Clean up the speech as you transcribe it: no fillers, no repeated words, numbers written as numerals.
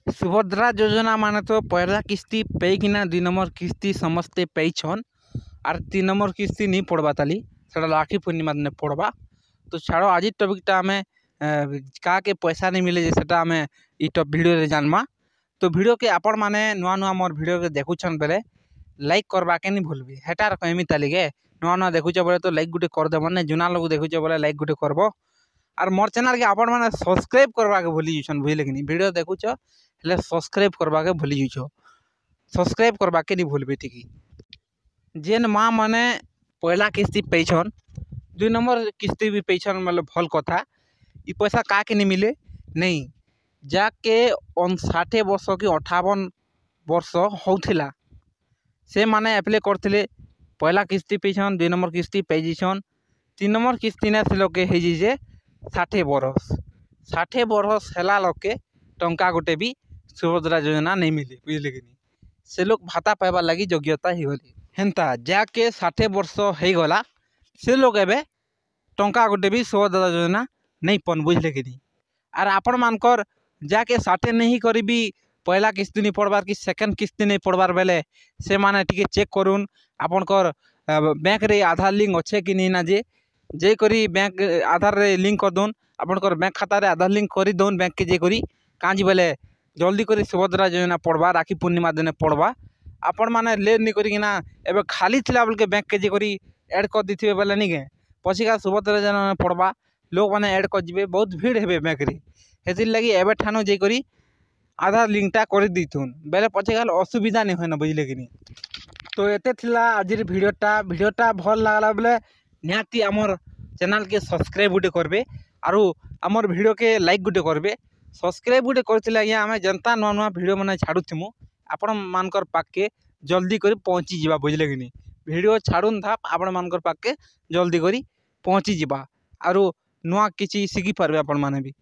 सुभद्रा योजना माने तो पहला किस्ती पेकिना 2 नंबर किस्ती समस्ते पेछन आर 3 नंबर किस्ती नहीं पड़वा ताली सेटा राखी पूर्णिमा दिन पड़वा। तो छाड़ो आज टॉपिकटा आमे का के पैसा नहीं मिले सेटा आमे ई टॉप वीडियो रे जानमा। तो वीडियो के आपण माने नुआ नुआ मोर वीडियो के देखुछन बेले लाइक करबा के नहीं भूलबी हेटार कहमी ताली गे नुआ नुआ देखुछ बेले तो लाइक गुटे कर देबो ने जुना लोग देखुछ बेले लाइक गुटे करबो और मोर चैनल के आपण माने सब्सक्राइब करबा के भूली जुछन बुझले कि नहीं वीडियो देखुछ हेले सब्सक्राइब करबा के भूली जुछ सब्सक्राइब करबा के नहीं भूलबी ठीक जेन माँ माने पहला किस्ती पैछन 2 नंबर किस्ती भी पैछन मतलब भल कथा ई पैसा का के नहीं मिले नहीं जाके 59 वर्ष कि 58 वर्ष होथिला से माने अप्लाई करथिले पहला किस्ती पैछन 2 नंबर किस्ती पैछन 3 नंबर किस्ती ने से लोके हे जे 60 वर्ष हैला लोके टंका गोटे भी सुभद्रा योजना नहीं मिले बुझले कि नहीं से लोग भाता पाइबार लगी योग्यता ही होली हेन्ता जाके 60 वर्ष हो गला से लोग एबे टंका गोटे भी सुभद्रा योजना नहीं पन बुझले कि नहीं आर आपण मानकर जाके 60 नहीं करी पहला किस्ती नहीं पड़बार कि सेकेंड किस्ती नहीं पड़बार बेले से माने टिके चेक करूँ आपनकर बैंक रे आधार लिंक अच्छे कि नहीं ना जे करी बैंक आधार रे लिंक कर दोन आपनकर बैंक खाता रे आधार लिंक करी दोन बैंक के जे करी कांजी बेले जल्दी करी सुभद्रा योजना पड़वा राखी पूर्णिमा दिन पड़वा आपण माने लेट नहीं करी ना एबे खाली थिला बोल के बैंक के जे करी ऐड कर दिथिबे बेले नहीं के पछिका सुभद्रा योजना पड़वा लोग माने ऐड कर जिबे बहुत भीड़ हेबे बैंक रे हेतिर लगी एबे ठानो जे करी आधार लिंकटा कर दिथुन बेले पछिकाल असुविधा नहीं होना बुझले कि नहीं। तो एते थिला आजिर वीडियोटा भल लागला बेले निहाती आमर चैनल के सब्सक्राइब गुटे करबे आरु आमर वीडियो के लाइक गुटे करबे सब्सक्राइब गुटे करथिले आज्ञा आमे जनता नुआ नुआ वीडियो माने छाड़ुथिमु आपण मानकर पाके जल्दी करी पहुँची जिबा बुझले कि नहीं वीडियो छाड़ुन था आपण मानकर पाके जल्दी करी पहुँची जिबा आरु नुआ किछि सिखि पारबे आपण माने भी।